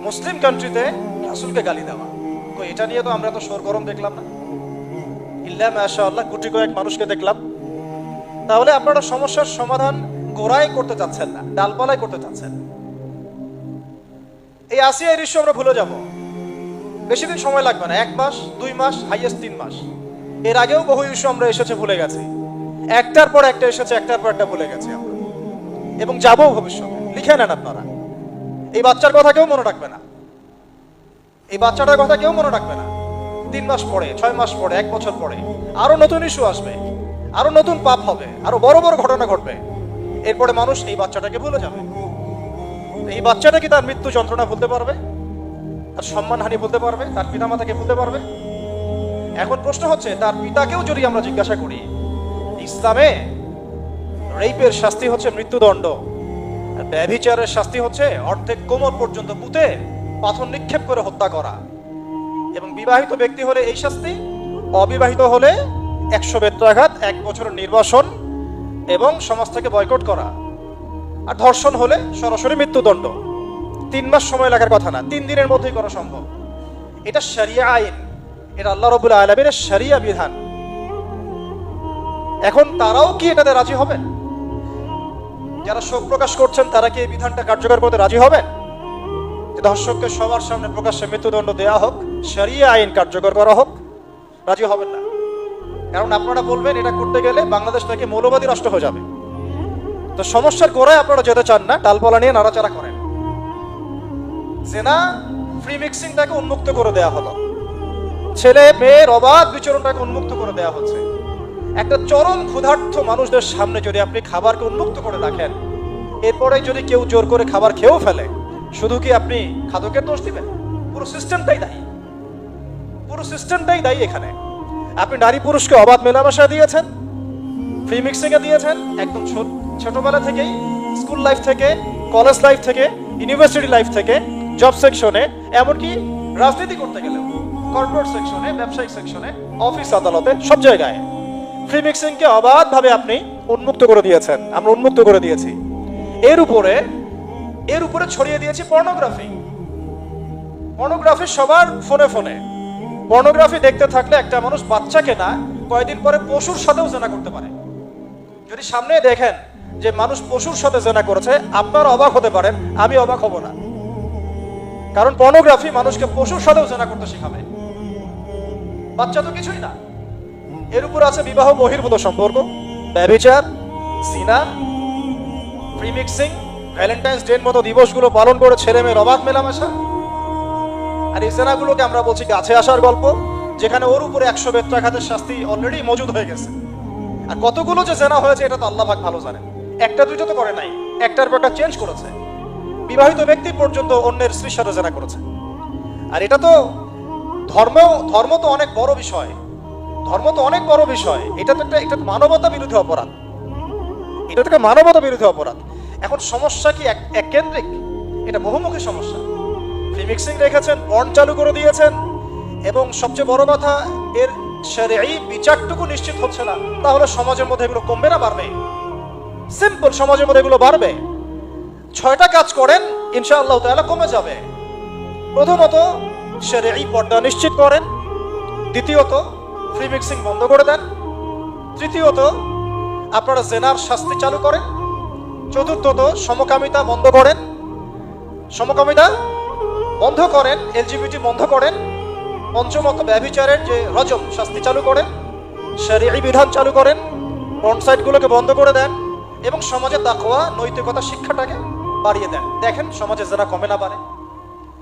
মুসলিম কান্ট্রিতে রাসূলকে গালি দেওয়া, এটা নিয়ে তো আমরা তো সরগরম দেখলাম না, ইল্লা মাশাআল্লাহ কোটি কয়েক মানুষকে দেখলাম। তাহলে আপনারা সমস্যার সমাধান গোড়ায় করতে চাচ্ছেন না, ডালপালায় করতে চাচ্ছেন। এই আসিয়ার ইস্যু আমরা ভুলে যাব, বেশি দিন সময় লাগবে না, 1 মাস 2 মাস হাইয়েস্ট 3 মাস। এর আগেও বহু ইস্যু আমরা এসেছে ভুলে গেছি, একটার পর একটা এসেছে, একটার পর একটা ভুলে গেছি আমরা, এবং যাবো ভবিষ্যতে। লিখে নেন আপনারা, এই বাচ্চার কথা কেউ মনে রাখবে না, এই বাচ্চাটার কথা কেউ মনে রাখবে না। 3 মাস পরে, 6 মাস পরে, 1 বছর পরে আরো নতুন ইস্যু আসবে, আরো নতুন পাপ হবে, আরো বড় বড় ঘটনা ঘটবে। এরপরে মানুষ এই বাচ্চাটাকে ভুলে যাবে। এই বাচ্চাটা কি তার মৃত্যু যন্ত্রণা ভুলতে পারবে? তার সম্মানহানি ভুলতে পারবে? তার পিতামাতাকে ভুলতে পারবে? এখন প্রশ্ন হচ্ছে, তার পিতাকেও যদি আমরা জিজ্ঞাসা করি, ইসলামে রেপের শাস্তি হচ্ছে মৃত্যুদণ্ড, আর ব্যভিচারের শাস্তি হচ্ছে অর্ধেক কোমর পর্যন্ত পুঁতে পাথর নিক্ষেপ করে হত্যা করা, এবং বিবাহিত ব্যক্তি হলে এই শাস্তি, অবিবাহিত হলে 100 বেত্রাঘাত, 1 বছরের নির্বাসন এবং সমাজ থেকে বয়কট করা, আর ধর্ষণ হলে সরাসরি মৃত্যুদণ্ড। 3 মাস সময় লাগার কথা না, 3 দিনের মধ্যেই করা সম্ভব। এটা শরিয়া আইন, এটা আল্লাহ রাব্বুল আলামিনের শরিয়া বিধান। এখন তারাও কি এটাতে রাজি হবেন? যারা শোক প্রকাশ করছেন তারা কি এই বিধানটা কার্যকর করতে রাজি হবেন? ধর্ষককে সবার সামনে প্রকাশ্যে মৃত্যুদণ্ড দেওয়া হোক, শরিয়া আইন কার্যকর করা হোক? রাজি হবেন না, কারণ আপনারা বলবেন এটা করতে গেলে বাংলাদেশ থেকে মৌলবাদী রাষ্ট্র হয়ে যাবে। তো সমস্যার গোড়ায় আপনারা যেতে চান না, ডালপালা নিয়ে নাড়াচাড়া করেন। জেনা ফ্রি মিক্সিংটাকে উন্মুক্ত করে দেয়া হলো, ছেলে মেয়ের অবাধ বিচরণটাকে উন্মুক্ত করে দেয়া হচ্ছে। একটা চরম ক্ষুধার্ত মানুষদের সামনে যদি আপনি খাবারকে উন্মুক্ত করে রাখেন, এরপরে যদি কেউ জোর করে খাবার খেয়েও ফেলে, শুধু কি আপনি খাদকের দোষ দিবেন? পুরো সিস্টেমটাই দায়ী, পুরো সিস্টেমটাই দায়ী। এখানে আপনি নারী পুরুষকে অবাধ মেলামেশা দিয়েছেন, ফ্রি মিক্সিং এ দিয়েছেন, একদম ছোটবেলা থেকেই, স্কুল লাইফ থেকে, কলেজ লাইফ থেকে, ইউনিভার্সিটি লাইফ থেকে, জব সেকশনে, এমনকি রাজনীতি করতে গেলেও কর্পোরেট সেকশনে, ব্যবসায়িক সেকশনে, অফিস আদালতে, সব জায়গায় ফ্রি মিক্সিং কে অবাধভাবে আপনি উন্মুক্ত করে দিয়েছেন, আমরা উন্মুক্ত করে দিয়েছি। এর উপরে ছড়িয়ে দিয়েছি পর্নোগ্রাফি। পর্নোগ্রাফি সবার ফোনে ফোনে। পর্নোগ্রাফি দেখতে থাকলে একটা মানুষ বাচ্চাকে না, কয়েকদিন পরে পশুর সাথেও জেনা করতে পারে। যদি সামনে দেখেন যে মানুষ পশুর সাথে জেনা করেছে, আপনারা অবাক হতে পারেন, আমি অবাক হব না, কারণ পর্নোগ্রাফি মানুষকে পশুর সাথেও জেনা করতে শেখাবে। বাচ্চা তো কিছুই না। এর উপর আছে বিবাহ বহির্ভূত সম্পর্ক, ব্যভিচার, জিনা, ফ্রি মিক্সিং, ভ্যালেন্টাইন্স ডে এর মতো দিবসগুলো পালন করে ছেলে মেয়ের অবাধ মেলামেশা। আর এই জেনাগুলোকে আমরা বলছি কাছে আসার গল্প, যেখানে ওর উপরে 100 বেত্রাঘাতের শাস্তি অলরেডি মজুদ হয়ে গেছে। আর কতগুলো যে জেনা হয়েছে এটা তো আল্লাহ পাক ভালো জানেন। একটা দুইটা তো করে নাই, একটার পর একটা চেঞ্জ করেছে। বিবাহিত ব্যক্তি পর্যন্ত অন্যের স্ত্রীর সাথে জেনা করেছে। আর এটা তো ধর্ম তো অনেক বড় বিষয়, ধর্ম তো অনেক বড় বিষয়। এটা তো একটা মানবতা বিরোধী অপরাধ, এটা থেকে মানবতা বিরোধী অপরাধ। এখন সমস্যা কি এক কেন্দ্রিক? এটা বহুমুখী সমস্যা। ফ্রি মিক্সিং রেখেছেন, পর্ন চালু করে দিয়েছেন, এবং সবচেয়ে বড় কথা, এর শরঈ বিচারটুকু নিশ্চিত হচ্ছে না। তাহলে সমাজের মধ্যে এগুলো কমবে না বাড়বে? সিম্পল, সমাজের মধ্যে এগুলো বাড়বে। 6টা কাজ করেন, ইনশাআল্লাহ তাআলা কমে যাবে। প্রথমত শরঈ পর্দা নিশ্চিত করেন, দ্বিতীয়ত ফ্রি মিক্সিং বন্ধ করে দেন, তৃতীয়ত আপনারা জেনার শাস্তি চালু করেন, চতুর্থত সমকামিতা বন্ধ করেন, এলজিবিটি বন্ধ করেন, পঞ্চমত ব্যভিচারের যে রজম শাস্তি চালু করেন, শরঈ বিধান চালু করেন, পর্ন সাইটগুলোকে বন্ধ করে দেন, এবং সমাজে তাকওয়া, নৈতিকতা শিক্ষাটাকে বাড়িয়ে দেন। দেখেন সমাজে জেনা কমে না বাড়ে।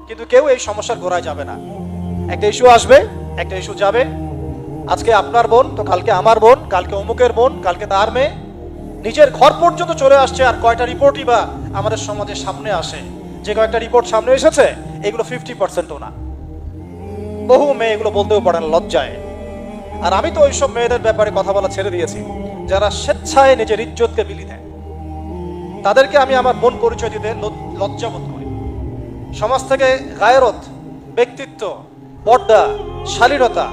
কিন্তু কেউ এই সমস্যার গোড়ায় যাবে না। একটা ইস্যু আসবে, একটা ইস্যু যাবে। আজকে আপনার বোন তো কালকে আমার বোন, কালকে অমুকের বোন, কালকে তার মেয়ে, নিজের ঘর পর্যন্ত চলে আসছে। আর কয়টা রিপোর্টই বা আমাদের সমাজের সামনে আসে? যে কয়েকটা রিপোর্ট সামনে এসেছে, এগুলো 50%ও না। বহু মেয়ে এগুলো বলতেও পারে না লজ্জায়। আর আমি তো ওইসব মেয়েদের ব্যাপারে কথা বলা ছেড়ে দিয়েছি, যারা স্বেচ্ছায় নিজের ইজ্জতকে বিলি দেয়। তাদেরকে আমি আমার বোন পরিচয় দিতে লজ্জা বোধ করি। সমাজ থেকে গায়রত, ব্যক্তিত্ব, পর্দা, শালীনতা,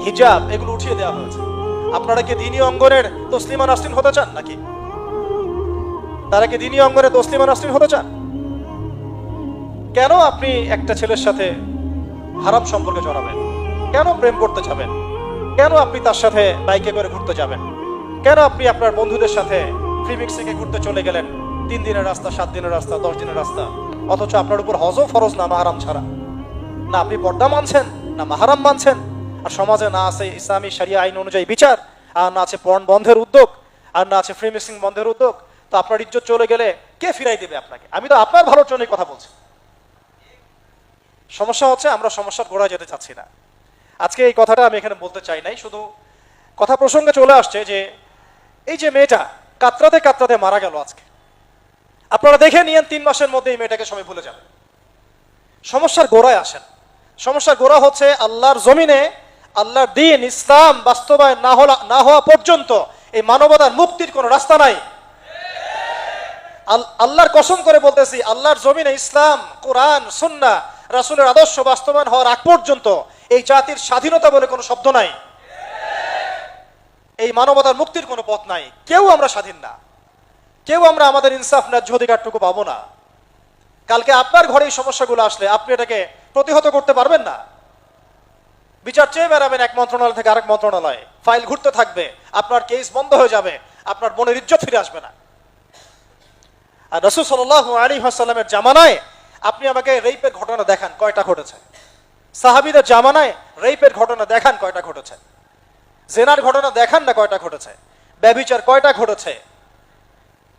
হিজাব এগুলো উঠিয়ে দেওয়া হয়েছে। আপনারা কি দ্বীনি অঙ্গনের তসলিমা নাসরিন হতে চান নাকি? তারা কি দ্বীনি অঙ্গনে তসলিমা নাসরিন হতে চান? কেন আপনি একটা ছেলের সাথে হারাম সম্পর্কে জড়াবেন? কেন প্রেম করতে যাবেন? কেন আপনি তার সাথে বাইকে করে ঘুরতে যাবেন? কেন আপনি আপনার বন্ধুদের সাথে ফ্রি মিক্সিংয়ে ঘুরতে চলে গেলেন? 3 দিনের রাস্তা, 7 দিনের রাস্তা, 10 দিনের রাস্তা, অথচ আপনার উপর হজও ফরজ না মাহারাম ছাড়া। না আপনি পর্দা মানছেন, না মাহারাম মানছেন। আর সমাজে না আছে ইসলামী শরিয়া আইন অনুযায়ী বিচার, আর না আছে পর্ন বন্ধের উদ্যোগ, আর না আছে ফ্রি মিক্সিং বন্ধের উদ্যোগ। তো আপনার ইজ্জত চলে গেলে কে ফিরাই দেবে আপনাকে? আমি তো আপনার ভালোর জন্যই কথা বলছি। সমস্যা হচ্ছে আমরা সমস্যার গোড়ায় যেতে চাচ্ছি না। আজকে এই কথাটা আমি এখানে বলতে চাই নাই, শুধু কথা প্রসঙ্গে চলে আসছে যে এই যে মেয়েটা কাতরাতে কাতরাতে মারা গেল আজকে, আপনারা দেখে নিয়েন 3 মাসের মধ্যে এই মেয়েটাকে সবাই ভুলে যাবে। সমস্যার গোড়ায় আসেন। সমস্যার গোড়া হচ্ছে আল্লাহর জমিনে আল্লাহর দ্বীন ইসলাম বাস্তবায়ন না হওয়া পর্যন্ত এই মানবতার মুক্তির কোনো রাস্তা নাই। আল্লাহর কসম করে বলতেছি, আল্লাহর জমিনে ইসলাম, কোরআন, সুন্নাহ, রাসূলের আদর্শ বাস্তবায়ন হওয়ার আগ পর্যন্ত এই জাতির স্বাধীনতা বলে কোনো শব্দ নাই। এই মানবতার মুক্তির কোনো পথ নাই। কেউ আমরা স্বাধীন না, কেউ আমরা আমাদের ইনসাফ ন্যায্য অধিকারটুকু পাবো না। কালকে আপনার ঘরে এই সমস্যাগুলো আসলে আপনি এটাকে প্রতিহত করতে পারবেন না। বিচার চেয়ে বেড়াবেন এক মন্ত্রণালয় থেকে আরেক মন্ত্রণালয়ে, ফাইল ঘুরতে থাকবে, আপনার কেস বন্ধ হয়ে যাবে, আপনার বোনের ইজ্জত ফিরে আসবে না। আর রাসূল সাল্লাল্লাহু আলাইহি ওয়াসাল্লামের জামানায় আপনি আমাকে রেপের ঘটনা দেখান কয়টা ঘটেছে? সাহাবীদের জামানায় রেপের ঘটনা দেখান কয়টা ঘটেছে? জেনার ঘটনা দেখান না কয়টা ঘটেছে? ব্যভিচার কয়টা ঘটেছে?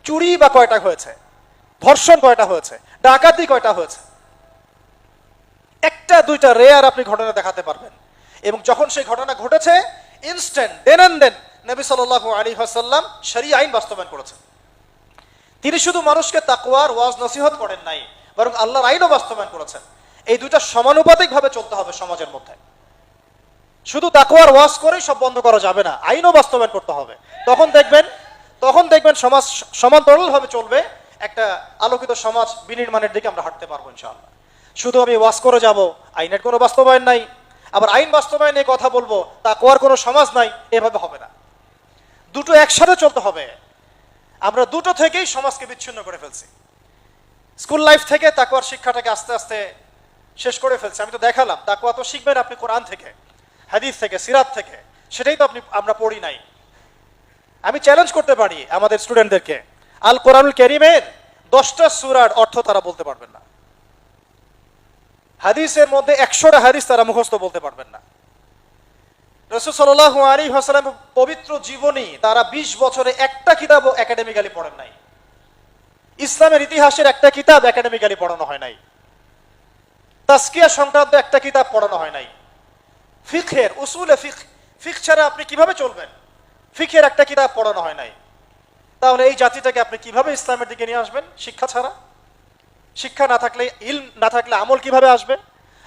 চুরি বা কয়টা হয়েছে? ধর্ষণ কয়টা হয়েছে? ডাকাতি কয়টা হয়েছে? একটা দুইটা রেয়ার আপনি ঘটনা দেখাতে পারবেন। এবং যখন সেই ঘটনা ঘটেছে ইনস্ট্যান্ট দেন এন্ড দেন নবী সাল্লাল্লাহু আলাইহি ওয়াসাল্লাম শরীয়ত আইন বাস্তবায়ন করেছেন। তিনি শুধু মানুষকে তাকওয়ার ওয়াজ নসিহত করেন নাই, বরং আল্লাহর আইনও বাস্তবায়ন করেছেন। এই দুইটা সমানুপাতিকভাবে চলতে হবে সমাজের মধ্যে। শুধু তাকওয়ার ওয়াজ করেই সব বন্ধ করা যাবে না, আইনও বাস্তবায়ন করতে হবে। তখন দেখবেন সমাজ সমান্তরালভাবে চলবে, একটা আলোকিত সমাজ বিনির্মাণের দিকে আমরা হাঁটতে পারবো ইনশাআল্লাহ। শুধু আমি ওয়াজ করে যাব, আইনের কোনো বাস্তবায়ন নাই, আবার আইন বাস্তবায়নে কথা বলবো, তাকওয়ার কোনো সমাজ নাই, এভাবে হবে না। দুটো একসাথে চলতে হবে। আমরা দুটো থেকেই সমাজকে বিচ্ছিন্ন করে ফেলছি। স্কুল লাইফ থেকে তাকওয়ার শিক্ষাটাকে আস্তে আস্তে শেষ করে ফেলছি। আমি তো দেখালাম তাকওয়া তো শিখবেন আপনি কোরআন থেকে, হাদিস থেকে, সিরাত থেকে, সেটাই তো আমরা পড়ি নাই। আমি চ্যালেঞ্জ করতে পারি আমাদের স্টুডেন্টদেরকে, আল কোরআনুল কারীমের 10টা সূরার অর্থ তারা বলতে পারবেন না। হাদিসের মধ্যে 100টা হাদিস তারা মুখস্থ বলতে পারবেন না। রাসূল সাল্লাল্লাহু আলাইহি ওয়াসাল্লামের পবিত্র জীবনী তারা 20 বছরে একটা কিতাবও একাডেমিক্যালি পড়েন নাই। ইসলামের ইতিহাসের একটা কিতাব একাডেমিক্যালি পড়ানো হয় নাই। তাজকিয়া সংক্রান্ত একটা কিতাব পড়ানো হয় নাই। ফিকহের উসুলে ফিকহ ছাড়া আপনি কিভাবে চলবেন? ফিকহের একটা কিতাব পড়ানো হয় নাই। তাহলে এই জাতিটাকে আপনি কিভাবে ইসলামের দিকে নিয়ে আসবেন? শিক্ষা ছাড়া। শিক্ষা না থাকলে, ইলম না থাকলে আমল কিভাবে আসবে?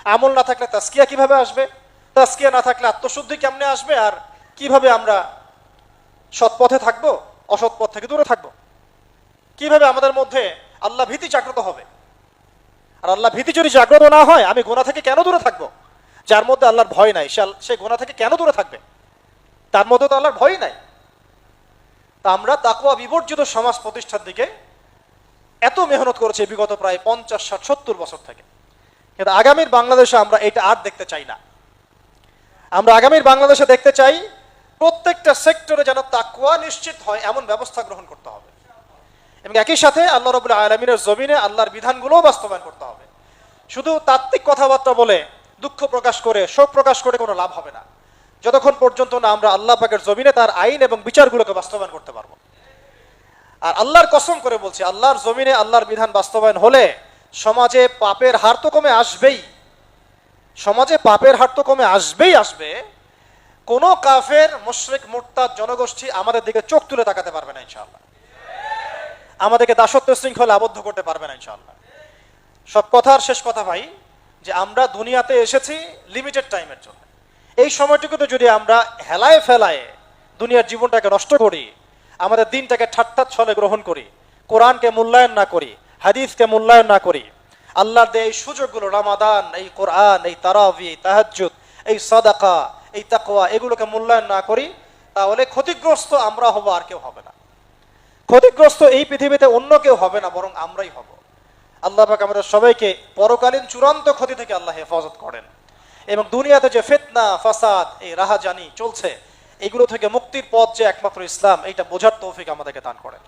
আমল না থাকলে তাজকিয়া কিভাবে আসবে? তাজকিয়া না থাকলে আত্মশুদ্ধি কেমনে আসবে? আর কিভাবে আমরা সৎ পথে থাকবো, অসৎ পথ থেকে দূরে থাকবো? কিভাবে আমাদের মধ্যে আল্লাহ ভীতি জাগ্রত হবে? আর আল্লাহ ভীতি যদি জাগ্রত না হয়, আমি গুনাহ থেকে কেন দূরে থাকবো? যার মধ্যে আল্লাহর ভয় নাই সে গুনাহ থেকে কেন দূরে থাকবে? তার মধ্যে তো আল্লাহর ভয় নাই। তা আমরা তাকওয়া বিবর্জিত সমাজ প্রতিষ্ঠার দিকে এত মেহনত করেছি বিগত প্রায় 50, 60, 70 বছর থেকে। কিন্তু আগামীর বাংলাদেশে আমরা এটা আর দেখতে চাই না। আমরা আগামীর বাংলাদেশে দেখতে চাই প্রত্যেকটা সেক্টরে যেন তাকওয়া নিশ্চিত হয় এমন ব্যবস্থা গ্রহণ করতে হবে, এবং একই সাথে আল্লাহ রাব্বুল আলামিনের জমিনে আল্লাহর বিধানগুলোও বাস্তবায়ন করতে হবে। শুধু তাত্ত্বিক কথাবার্তা বলে, দুঃখ প্রকাশ করে, শোক প্রকাশ করে কোনো লাভ হবে না, যতক্ষণ পর্যন্ত না আমরা আল্লাহ পাকের জমিনে তার আইন এবং বিচারগুলোকে বাস্তবায়ন করতে পারবো। আর আল্লাহর কসম করে বলছি, আল্লাহর জমিনে আল্লাহর বিধান বাস্তবায়ন হলে সমাজে পাপের হার তো কমে আসবেই। সমাজে পাপের হার তো কমে আসবে। কোনো কাফের, মুশরিক, মুরতাদ জনগোষ্ঠী আমাদের দিকে চোখ তুলে তাকাতে পারবে না ইনশাআল্লাহ। আমাদেরকে দাসত্ব শৃঙ্খলে আবদ্ধ করতে পারবে না ইনশাআল্লাহ। সব কথার শেষ কথা ভাই, যে আমরা দুনিয়াতে এসেছি লিমিটেড টাইমের জন্য। এই সময়টুকুতে যদি আমরা হেলায় ফেলায় দুনিয়ার জীবনটাকে নষ্ট করি, আমাদের দিনটাকে ঠাট্টা ছলে গ্রহণ করি, কোরআনকে মূল্যায়ন না করি, হাদিসকে মূল্যায়ন না করি, আল্লাহর দেয় এই সুযোগগুলো, রমাদান, এই কোরআন, এই তারাবি, এই তাহাজ্জুদ, এই সাদাকা, এই তাকওয়া, এগুলোকে মূল্যায়ন না করি, তাহলে ক্ষতিগ্রস্ত আমরা হব, আর কেউ হবে না। ক্ষতিগ্রস্ত এই পৃথিবীতে অন্য কেউ হবে না, বরং আমরাই হব। আল্লাহ পাক আমাদের সবাইকে পরকালীন চূড়ান্ত ক্ষতি থেকে আল্লাহ হেফাজত করেন এবং দুনিয়াতে যে ফিতনা ফাসাদ এই রাহাজানি চলছে এগুলো থেকে মুক্তির পথ যে একমাত্র ইসলাম এইটা বোঝার তৌফিক আমাদেরকে দান করেন।